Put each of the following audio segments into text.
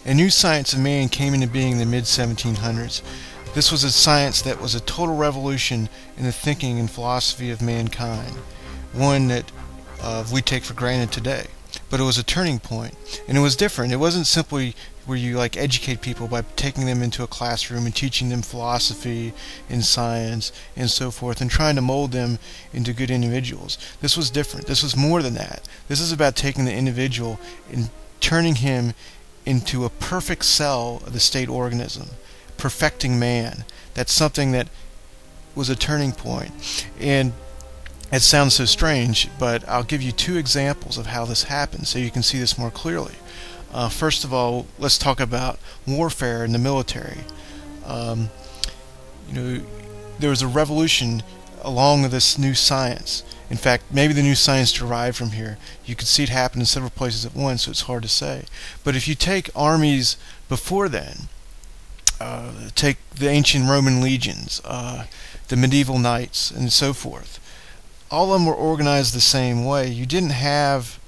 A new science of man came into being in the mid-1700s. This was a science that was a total revolution in the thinking and philosophy of mankind, one that we take for granted today. But it was a turning point, and it was different. It wasn't simply where you educate people by taking them into a classroom and teaching them philosophy and science and so forth and trying to mold them into good individuals. This was different. This was more than that. This is about taking the individual and turning him into a perfect cell of the state organism, perfecting man. That's something that was a turning point. And it sounds so strange, but I'll give you two examples of how this happened so you can see this more clearly. First of all, let's talk about warfare in the military. There was a revolution along with this new science. In fact, maybe the new science derived from here. You could see it happen in several places at once, so it's hard to say. But if you take armies before then, take the ancient Roman legions, the medieval knights, and so forth, all of them were organized the same way. You didn't have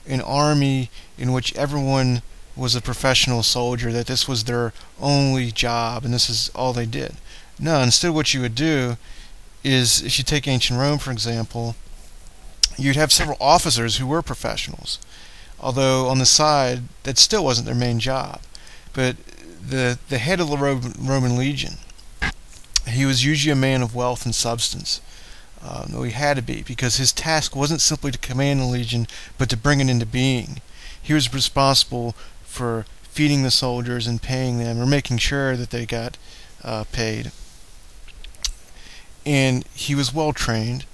an army in which everyone was a professional soldier, that this was their only job and this is all they did. No, instead what you would do is, if you take ancient Rome for example, you'd have several officers who were professionals, although on the side that still wasn't their main job. But the head of the Roman legion, he was usually a man of wealth and substance. No, he had to be, because his task wasn't simply to command the legion, but to bring it into being. He was responsible for feeding the soldiers and paying them, or making sure that they got paid. And he was well trained,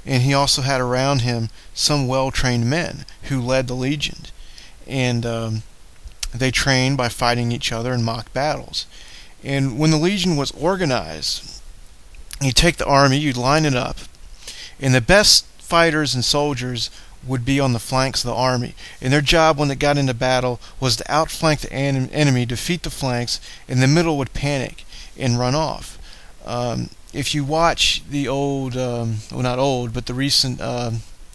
and he also had around him some well-trained men who led the legion. And they trained by fighting each other in mock battles. And when the legion was organized, you'd take the army, you'd line it up, and the best fighters and soldiers would be on the flanks of the army. And their job when they got into battle was to outflank the enemy, defeat the flanks, and the middle would panic and run off. If you watch the old, well not old, but the recent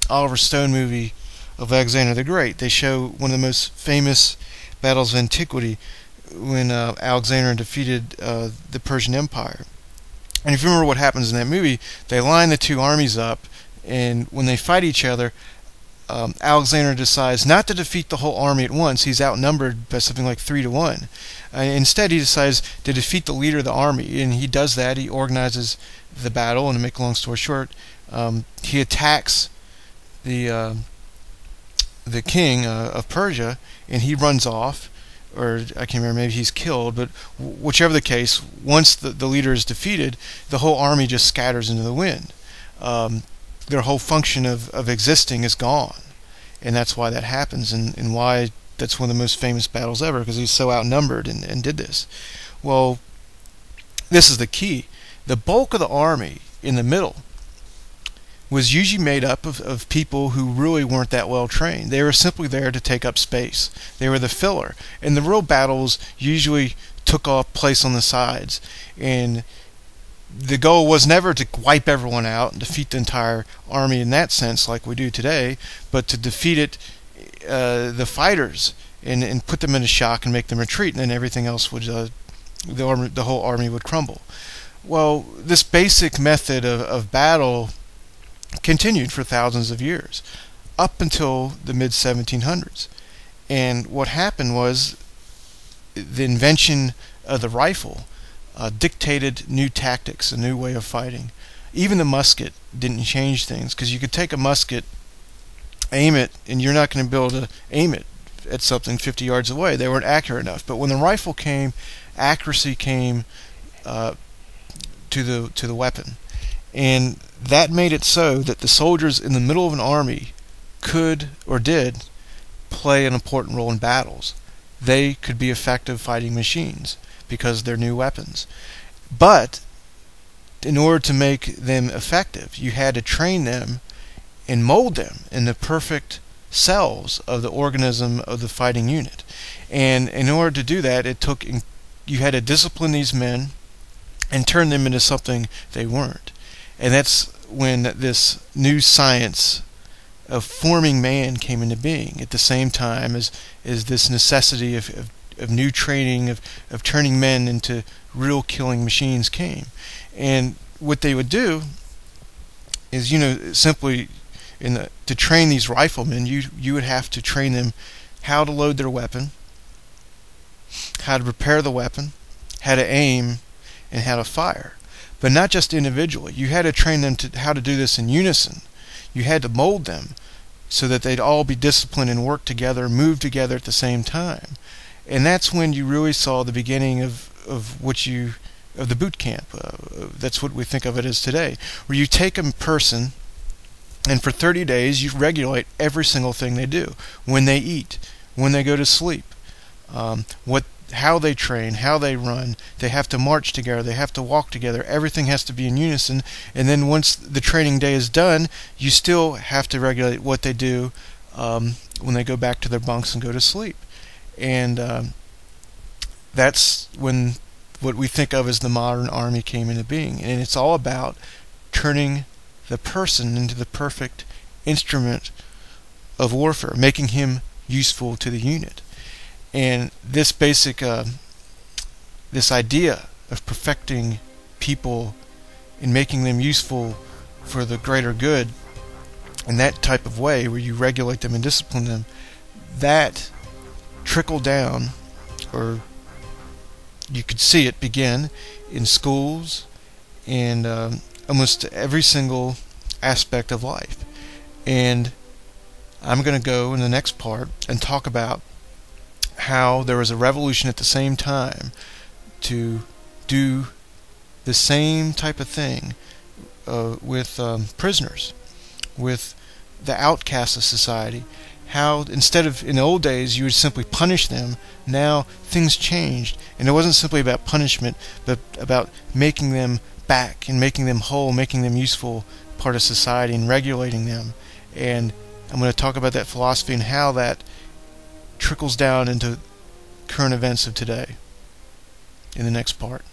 Oliver Stone movie of Alexander the Great, they show one of the most famous battles of antiquity when Alexander defeated the Persian Empire. And if you remember what happens in that movie, they line the two armies up, and when they fight each other, Alexander decides not to defeat the whole army at once. He's outnumbered by something like 3-1. Instead, he decides to defeat the leader of the army, and he does that. He organizes the battle, and to make a long story short, he attacks the king of Persia, and he runs off. Or I can't remember, maybe he's killed, but whichever the case, once the leader is defeated, the whole army just scatters into the wind. Their whole function of existing is gone, and that's why that happens, and why that's one of the most famous battles ever, because he's so outnumbered and did this. Well, this is the key. The bulk of the army in the middle was usually made up of people who really weren't that well trained. They were simply there to take up space. They were the filler. And the real battles usually took place on the sides. And the goal was never to wipe everyone out and defeat the entire army in that sense like we do today, but to defeat the fighters and put them into shock and make them retreat, and then everything else would, the whole army would crumble. Well, this basic method of battle continued for thousands of years, up until the mid-1700s. And what happened was the invention of the rifle dictated new tactics, a new way of fighting. Even the musket didn't change things, because you could take a musket, aim it, and you're not going to be able to aim it at something 50 yards away. They weren't accurate enough. But when the rifle came, accuracy came to the weapon. And that made it so that the soldiers in the middle of an army could, or did, play an important role in battles. They could be effective fighting machines because of their new weapons. But in order to make them effective, you had to train them and mold them in the perfect cells of the organism of the fighting unit. And in order to do that, you had to discipline these men and turn them into something they weren't. And that's when this new science of forming man came into being, at the same time as this necessity of of new training, of turning men into real killing machines came. And what they would do is, simply to train these riflemen, you would have to train them how to load their weapon, how to prepare the weapon, how to aim, and how to fire. But not just individually. You had to train them to how to do this in unison. You had to mold them so that they'd all be disciplined and work together, move together at the same time. And that's when you really saw the beginning of the boot camp. That's what we think of it as today, where you take a person and for 30 days you regulate every single thing they do: when they eat, when they go to sleep, how they train, how they run. They have to march together, they have to walk together, everything has to be in unison. And then once the training day is done, you still have to regulate what they do when they go back to their bunks and go to sleep. And that's when what we think of as the modern army came into being. And it's all about turning the person into the perfect instrument of warfare, making him useful to the unit. And this basic, this idea of perfecting people and making them useful for the greater good in that type of way, where you regulate them and discipline them, that trickled down, or you could see it begin in schools and almost every single aspect of life. And I'm going to go in the next part and talk about how there was a revolution at the same time to do the same type of thing with prisoners, with the outcasts of society. How instead of in the old days you would simply punish them, now things changed, and it wasn't simply about punishment, but about making them back and making them whole, making them useful part of society, and regulating them. And I'm going to talk about that philosophy and how that trickles down into current events of today in the next part.